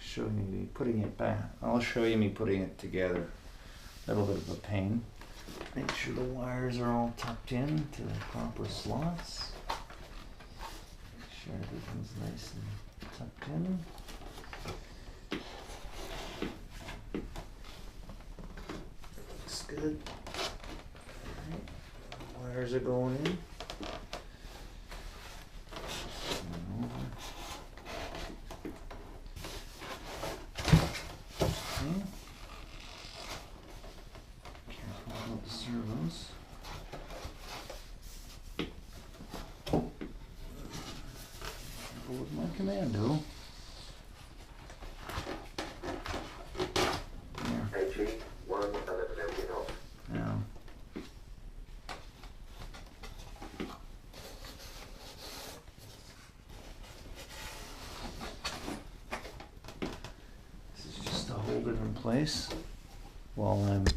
show you me putting it back. I'll show you me putting it together. A little bit of a pain. Make sure the wires are all tucked in to the proper slots. Make sure everything's nice and tucked in. Looks good. All right. Wires are going in. With my Commando. Makers.11 off. Now, this is just to hold it in place while I'm gonna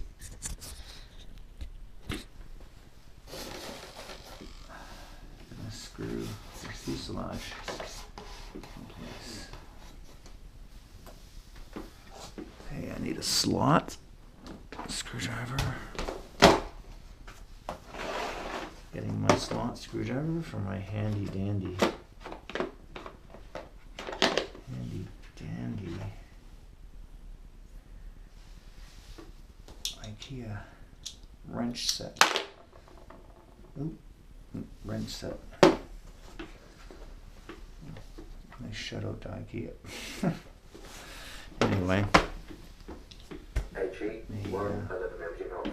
screw the fuselage in place. Okay, I need a slot, screwdriver. Getting my slot screwdriver for my handy dandy IKEA wrench set. Oop, wrench set. Nice shout out to IKEA. Anyway. Makers.11 off.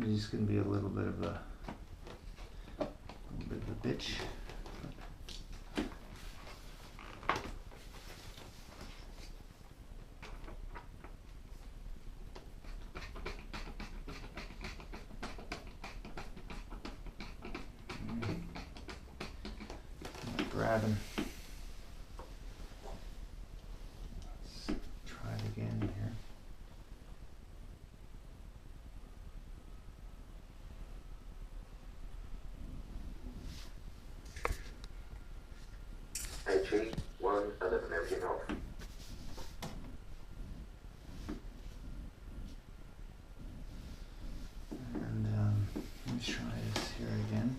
He's going to be a little bit of a bitch. Grabbing. Let's try it again here. Makers.11 off. And let me try this here again.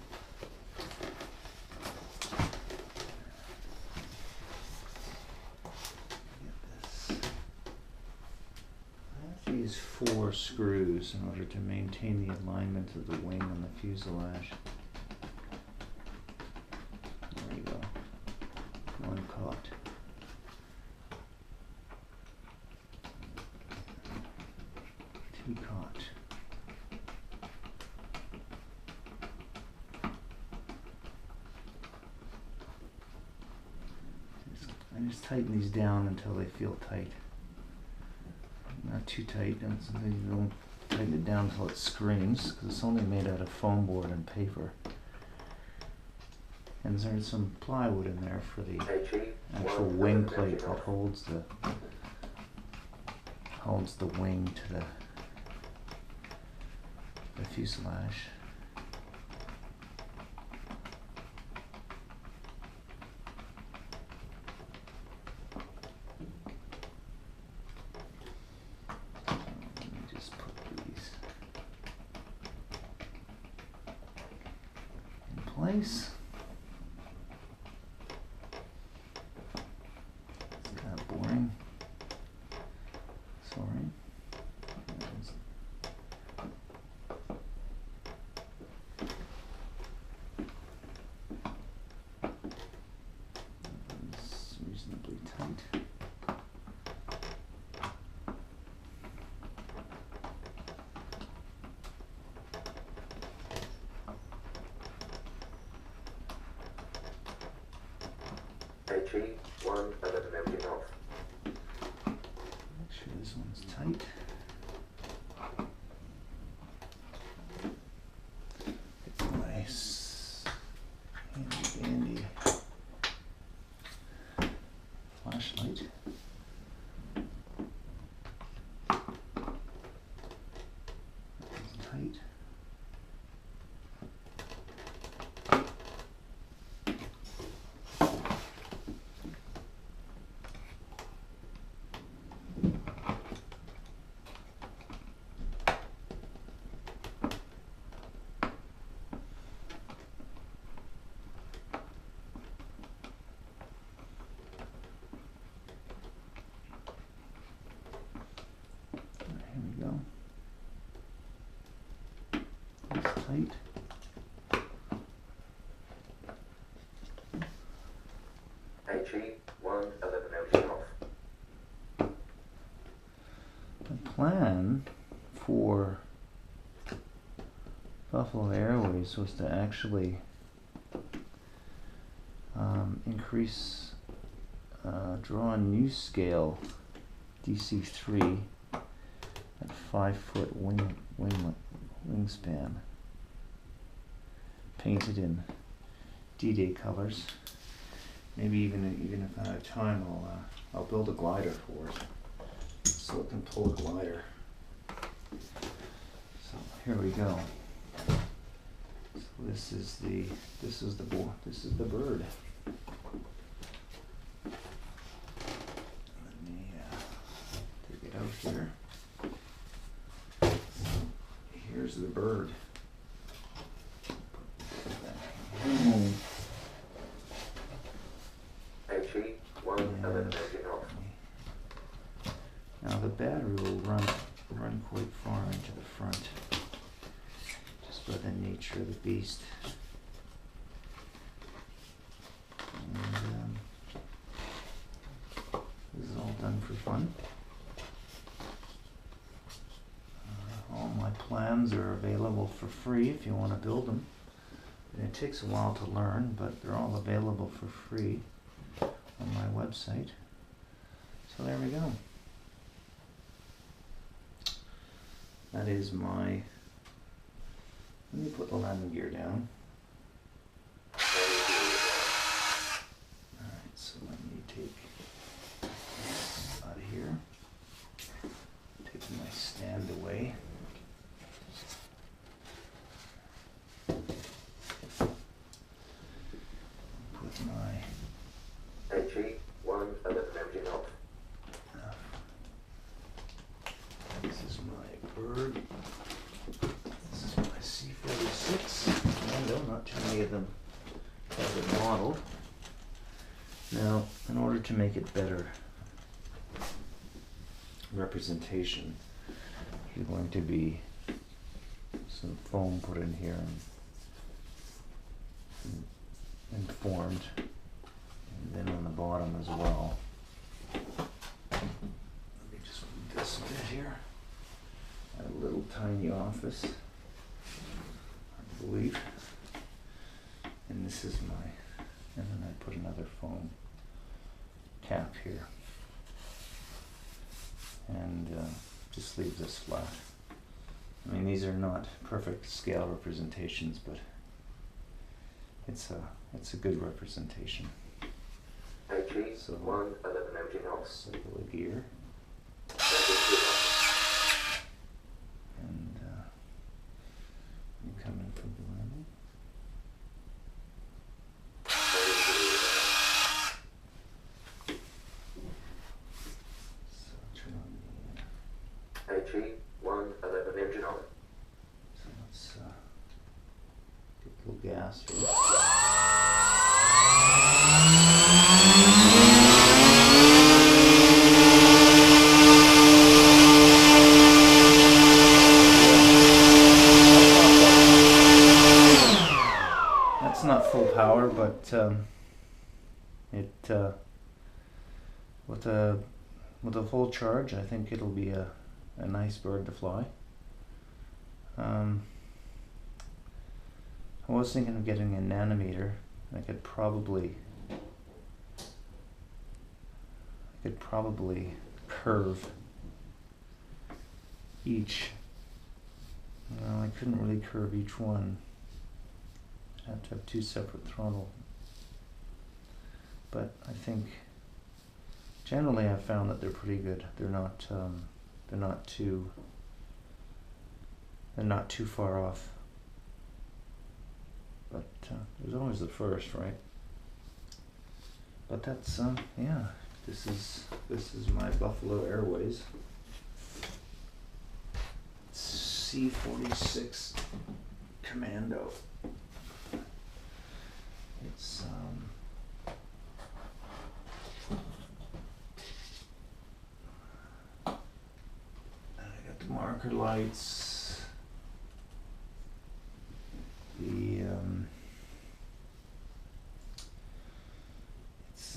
I have to use 4 screws in order to maintain the alignment of the wing on the fuselage. There you go. One caught. Two caught. I just tighten these down until they feel tight. Not too tight, and sometimes you don't tighten it down until it screams, because it's only made out of foam board and paper. And there's some plywood in there for the actual wing plate that holds the wing to the fuselage. Let me just put these in place. It's kind of boring. Sorry. It's reasonably tight. Makers.11 off. Make sure this one's tight. Get my tight. HE111 off. The plan for Buffalo Airways was to actually draw a new scale DC3 at 5-foot wingspan, painted in D-Day colors. Maybe even if I have time, I'll build a glider for it, so it can pull a glider. So here we go. So this is the bird. Let me take it out here. Here's the bird. HE111 off. Now the battery will run quite far into the front, just by the nature of the beast. And this is all done for fun. All my plans are available for free if you want to build them. And it takes a while to learn, but they're all available for free on my website. So there we go. That is my, let me put the landing gear down. Alright, so let me take this out of here. Take my stand away. Put my HE111 off. This is my bird. This is my C-46 Commando. Not too many of them have it modeled. Now, in order to make it better representation, there's going to be some foam put in here and formed, and then on the bottom as well. Let me just move this a bit here. A little tiny office, I believe. And this is and then I put another foam cap here. And just leave this flat. I mean, these are not perfect scale representations, but it's a good representation. HE111 off. Cycle of gear. And you come in from the landing. So turn on the HE111 engine on. so let's get a little gas here. That's not full power, but with a full charge, I think it'll be a nice bird to fly. I was thinking of getting a nanometer. I could probably curve each. No, I couldn't really curve each one. I'd have to have two separate throttle. But I think generally I've found that they're pretty good. They're not too far off. But there's always the first, right? But that's yeah. This is my Buffalo Airways C-46 Commando. It's and I got the marker lights.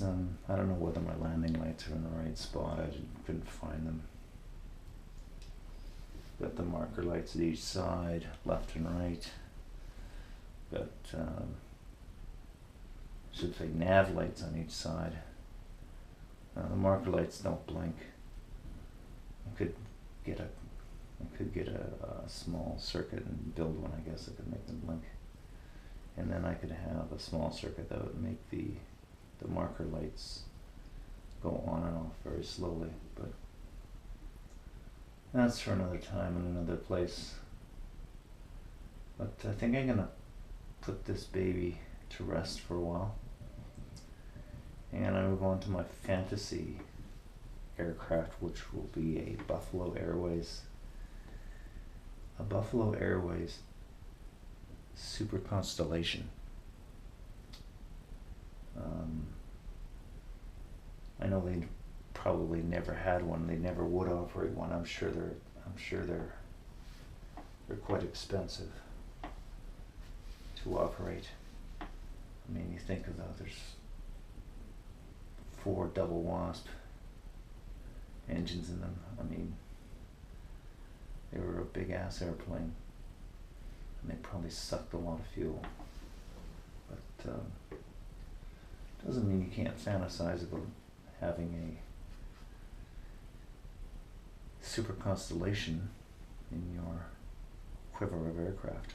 lights, I don't know whether my landing lights are in the right spot. I couldn't find them. Got the marker lights at each side, left and right. Got, should say nav lights on each side. The marker lights don't blink. I could get a small circuit and build one, I guess, that could make them blink. And then I could have a small circuit that would make the marker lights go on and off very slowly, but that's for another time and another place. But I think I'm gonna put this baby to rest for a while, and I move on to my fantasy aircraft, which will be a Buffalo Airways Super Constellation. I know they probably never had one. They never would operate one. I'm sure they're quite expensive to operate. I mean, you think of that. There's 4 double wasp engines in them. I mean, they were a big ass airplane, and they probably sucked a lot of fuel. But doesn't mean you can't fantasize about having a super constellation in your quiver of aircraft.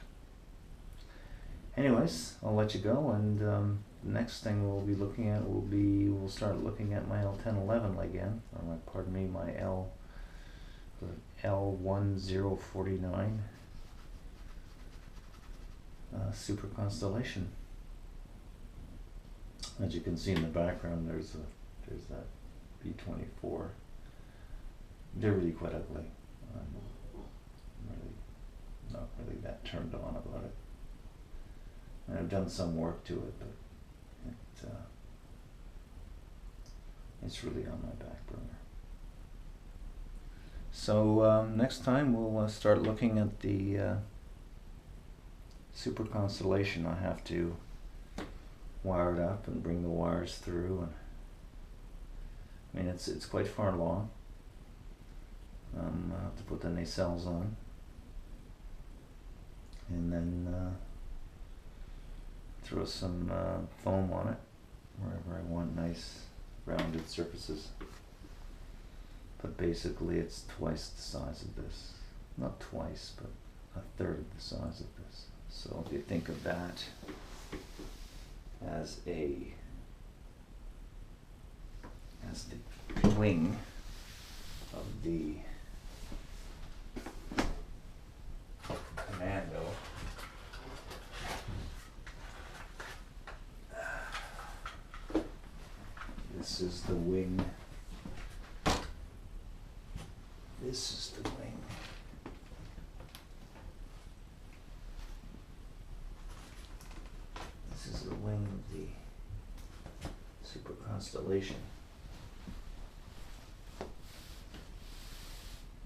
Anyways, I'll let you go, and the next thing we'll be looking at we'll start looking at my L1011 again, or pardon me, my L1049 Super Constellation. As you can see in the background, there's that B-24. They're really quite ugly. I'm really not really that turned on about it. And I've done some work to it, but it's really on my back burner. So next time we'll start looking at the Super Constellation. I have to wire it up and bring the wires through, and I mean it's quite far along. I'll have to put the nacelles on, and then throw some foam on it wherever I want nice rounded surfaces. But basically it's twice the size of this. Not twice, but a third of the size of this. So if you think of that as the wing of the Commando, this is the wing. This is the wing. This is the wing of the Super Constellation.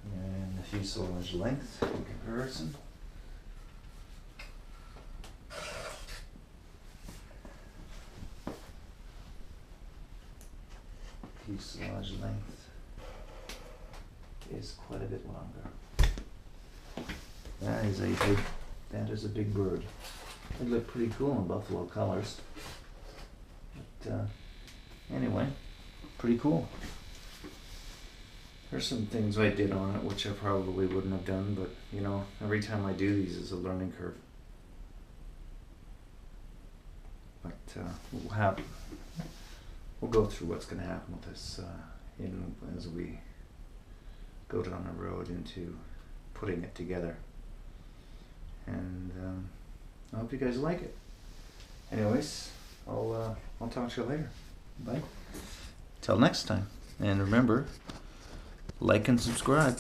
And the fuselage length in comparison. Fuselage length is quite a bit longer. That is a big bird. It looked pretty cool in buffalo colors. But anyway, pretty cool. There's some things I did on it which I probably wouldn't have done, but you know, every time I do these is a learning curve. But we'll go through what's going to happen with this as we go down the road into putting it together. And I hope you guys like it. Anyways, I'll talk to you later. Bye. Till next time. And remember, like and subscribe.